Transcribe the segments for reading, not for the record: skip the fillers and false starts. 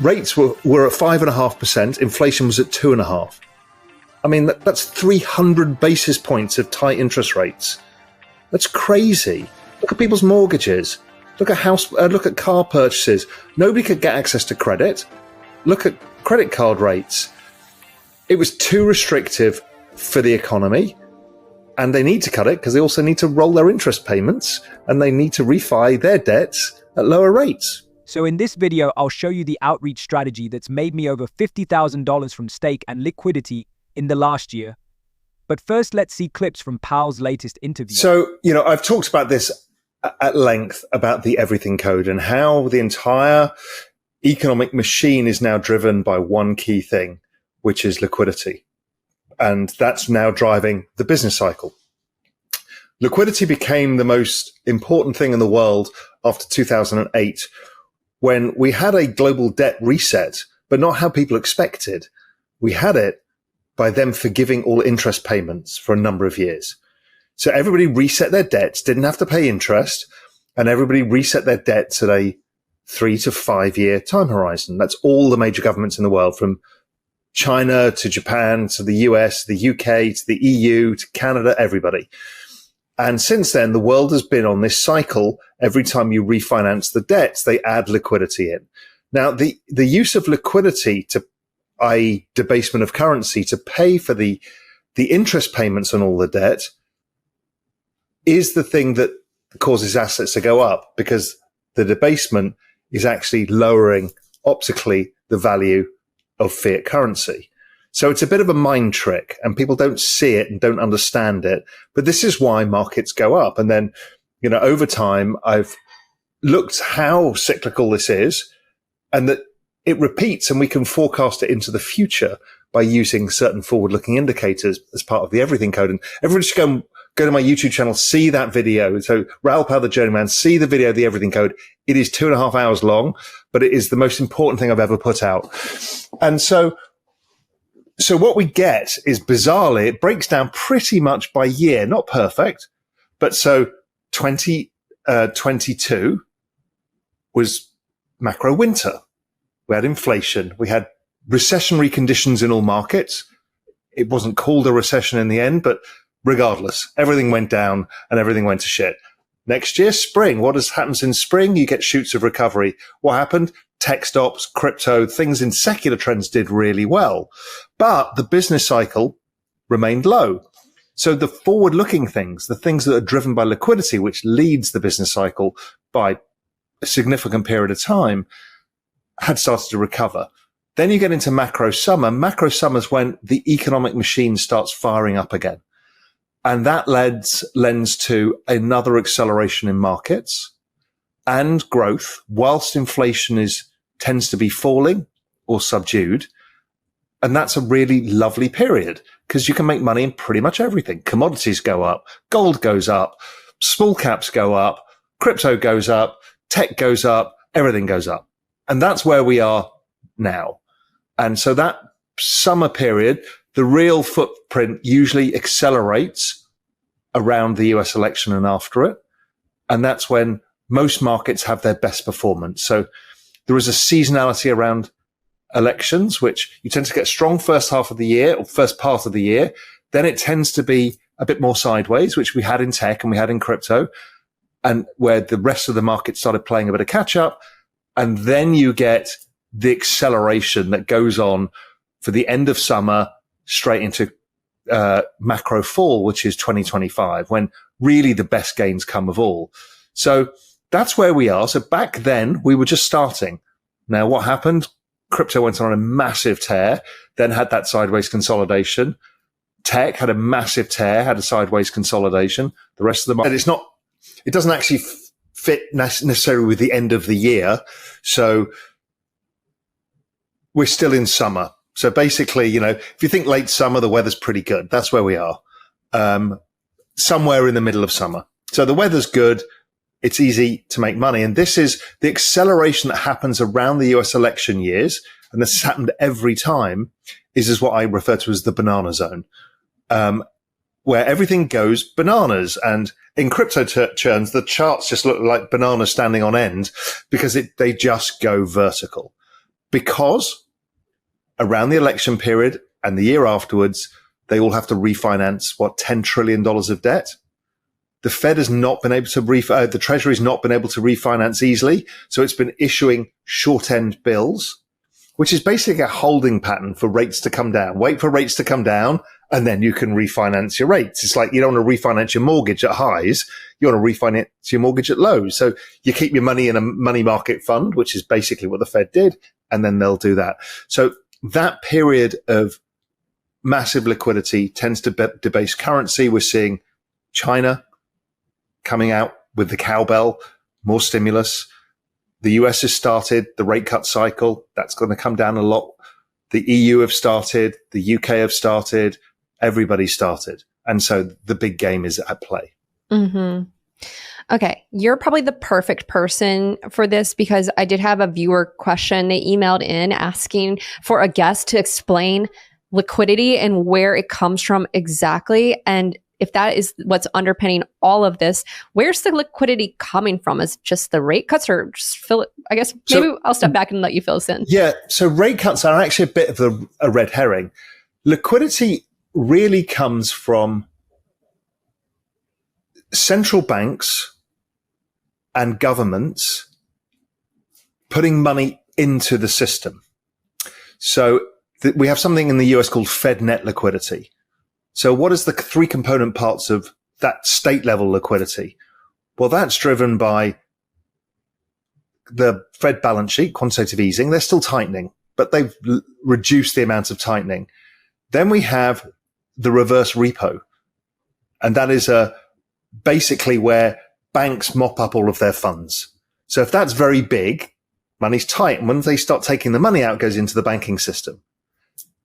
rates were at 5.5%. Inflation was at 2.5%. I mean, that's 300 basis points of tight interest rates. That's crazy. Look at people's mortgages. Look at car purchases. Nobody could get access to credit. Look at credit card rates. It was too restrictive for the economy, and they need to cut it because they also need to roll their interest payments, and they need to refi their debts at lower rates. So in this video, I'll show you the outreach strategy that's made me over $50,000 from stake and liquidity in the last year. But first, let's see clips from Pal's latest interview. So, I've talked about this at length about the everything code and how the entire economic machine is now driven by one key thing, which is liquidity. And that's now driving the business cycle. Liquidity became the most important thing in the world after 2008, when we had a global debt reset, but not how people expected. We had it by them forgiving all interest payments for a number of years. So everybody reset their debts, didn't have to pay interest, and everybody reset their debts at a 3 to 5 year time horizon. That's all the major governments in the world, from China to Japan to the US, the UK to the EU to Canada, everybody. And since then, the world has been on this cycle. Every time you refinance the debts, they add liquidity in. Now, the use of liquidity i.e. debasement of currency, to pay for the interest payments on all the debt is the thing that causes assets to go up, because the debasement is actually lowering optically the value of fiat currency. So it's a bit of a mind trick, and people don't see it and don't understand it. But this is why markets go up. And then, over time, I've looked how cyclical this is, and that it repeats, and we can forecast it into the future by using certain forward-looking indicators as part of the everything code. And everybody should go to my YouTube channel, see that video. So Raoul Pal, the Journeyman, see the video of the everything code. It is 2.5 hours long, but it is the most important thing I've ever put out. And so what we get is, bizarrely, it breaks down pretty much by year, not perfect, but so 2022 was macro winter. We had inflation. We had recessionary conditions in all markets. It wasn't called a recession in the end, but regardless, everything went down and everything went to shit. Next year, spring. What happens in spring? You get shoots of recovery. What happened? Tech stocks, crypto, things in secular trends did really well. But the business cycle remained low. So the forward-looking things, the things that are driven by liquidity, which leads the business cycle by a significant period of time, had started to recover. Then you get into macro summer. Macro summer is when the economic machine starts firing up again. And that lends to another acceleration in markets and growth, whilst inflation tends to be falling or subdued. And that's a really lovely period, because you can make money in pretty much everything. Commodities go up, gold goes up, small caps go up, crypto goes up, tech goes up, everything goes up. And that's where we are now. And so that summer period, the real footprint usually accelerates around the US election and after it. And that's when most markets have their best performance. So there is a seasonality around elections, which you tend to get strong first half of the year or first part of the year. Then it tends to be a bit more sideways, which we had in tech and we had in crypto, and where the rest of the market started playing a bit of catch up. And then you get the acceleration that goes on for the end of summer straight into macro fall, which is 2025, when really the best gains come of all. So that's where we are. So back then we were just starting. Now what happened? Crypto went on a massive tear, then had that sideways consolidation. Tech had a massive tear, had a sideways consolidation. The rest of the market, it doesn't actually fit necessarily with the end of the year. So we're still in summer. So basically, if you think late summer, the weather's pretty good. That's where we are. Somewhere in the middle of summer. So the weather's good. It's easy to make money. And this is the acceleration that happens around the US election years. And this has happened every time, is what I refer to as the banana zone, where everything goes bananas. And in crypto terms, the charts just look like bananas standing on end, because they just go vertical. because around the election period and the year afterwards, they all have to refinance, $10 trillion of debt. The Fed has not been able to the Treasury has not been able to refinance easily. So it's been issuing short end bills, which is basically a holding pattern for rates to come down. Wait for rates to come down and then you can refinance your rates. It's like you don't want to refinance your mortgage at highs. You want to refinance your mortgage at lows. So you keep your money in a money market fund, which is basically what the Fed did. And then they'll do that. So that period of massive liquidity tends to debase currency. We're seeing China coming out with the cowbell, more stimulus. The US has started the rate cut cycle. That's going to come down a lot. The EU have started. The UK have started. Everybody started. And so the big game is at play. Mm-hmm. Okay. You're probably the perfect person for this because I did have a viewer question. They emailed in asking for a guest to explain liquidity and where it comes from exactly. And if that is what's underpinning all of this, where's the liquidity coming from? Is it just the rate cuts or just fill it? I guess maybe I'll step back and let you fill us in. Yeah. So rate cuts are actually a bit of a red herring. Liquidity really comes from central banks and governments putting money into the system. So we have something in the US called Fed net liquidity. So what is the three component parts of that state level liquidity? Well, that's driven by the Fed balance sheet, quantitative easing. They're still tightening, but they've reduced the amount of tightening. Then we have the reverse repo. And that is basically where banks mop up all of their funds. So if that's very big, money's tight. And when they start taking the money out, it goes into the banking system.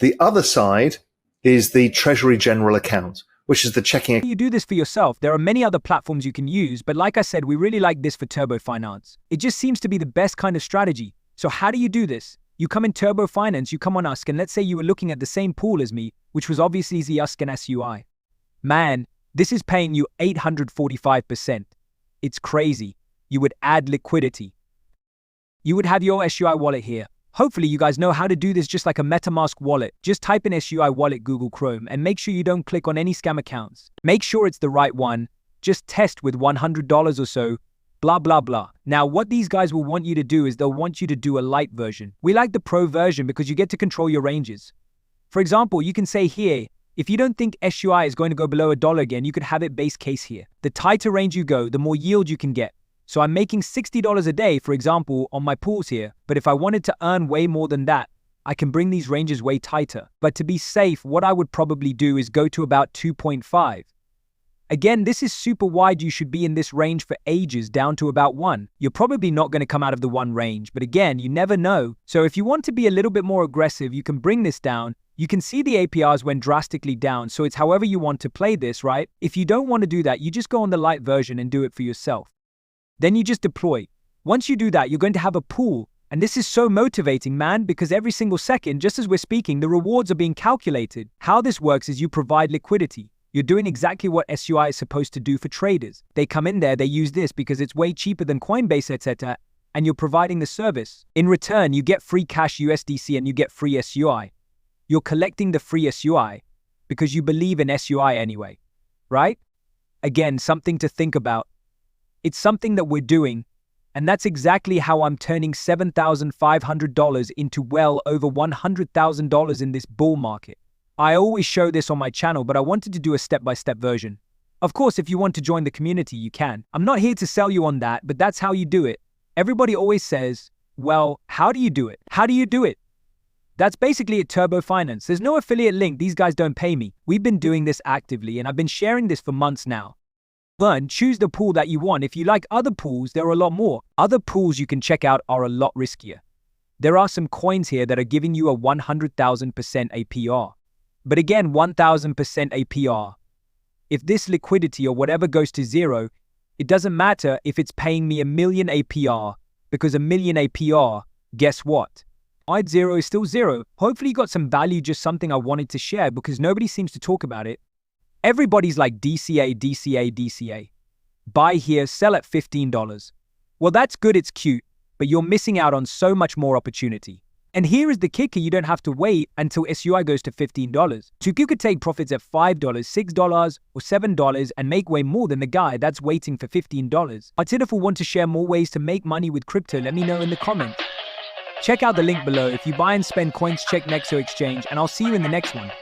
The other side is the Treasury General account, which is the checking. You do this for yourself. There are many other platforms you can use, but like I said, we really like this for Turbo Finance. It just seems to be the best kind of strategy. So how do you do this? You come in Turbo Finance, you come on Usk, and let's say you were looking at the same pool as me, which was obviously the Usk and SUI. Man, this is paying you 845%. It's crazy. You would add liquidity. You would have your SUI wallet here. Hopefully you guys know how to do this just like a MetaMask wallet. Just type in SUI wallet Google Chrome and make sure you don't click on any scam accounts. Make sure it's the right one. Just test with $100 or so. Blah, blah, blah. Now, what these guys will want you to do is they'll want you to do a light version. We like the pro version because you get to control your ranges. For example, you can say here, if you don't think SUI is going to go below $1 again, you could have it base case here. The tighter range you go, the more yield you can get. So I'm making $60 a day, for example, on my pools here. But if I wanted to earn way more than that, I can bring these ranges way tighter. But to be safe, what I would probably do is go to about 2.5. Again, this is super wide. You should be in this range for ages down to about 1. You're probably not going to come out of the 1 range, but again, you never know. So if you want to be a little bit more aggressive, you can bring this down. You can see the APRs went drastically down, so it's however you want to play this, right? If you don't want to do that, you just go on the light version and do it for yourself. Then you just deploy. Once you do that, you're going to have a pool. And this is so motivating, man, because every single second, just as we're speaking, the rewards are being calculated. How this works is you provide liquidity. You're doing exactly what SUI is supposed to do for traders. They come in there, they use this because it's way cheaper than Coinbase, etc., and you're providing the service. In return, you get free cash USDC and you get free SUI. You're collecting the free SUI because you believe in SUI anyway, right? Again, something to think about. It's something that we're doing, and that's exactly how I'm turning $7,500 into well over $100,000 in this bull market. I always show this on my channel, but I wanted to do a step-by-step version. Of course, if you want to join the community, you can. I'm not here to sell you on that, but that's how you do it. Everybody always says, well, how do you do it? How do you do it? That's basically at Turbo Finance. There's no affiliate link. These guys don't pay me. We've been doing this actively, and I've been sharing this for months now. Learn, choose the pool that you want. If you like other pools, there are a lot more. Other pools you can check out are a lot riskier. There are some coins here that are giving you a 100,000% APR. But again, 1,000% APR. If this liquidity or whatever goes to zero, it doesn't matter if it's paying me 1 million APR, because 1 million APR, guess what? Zero is still zero. Hopefully you got some value, just something I wanted to share because nobody seems to talk about it. Everybody's like DCA, DCA, DCA. Buy here, sell at $15. Well, that's good, it's cute, but you're missing out on so much more opportunity. And here is the kicker, you don't have to wait until SUI goes to $15. So if you could take profits at $5, $6, or $7 and make way more than the guy that's waiting for $15. If you want to share more ways to make money with crypto, let me know in the comments. Check out the link below. If you buy and spend coins, check Nexo Exchange, and I'll see you in the next one.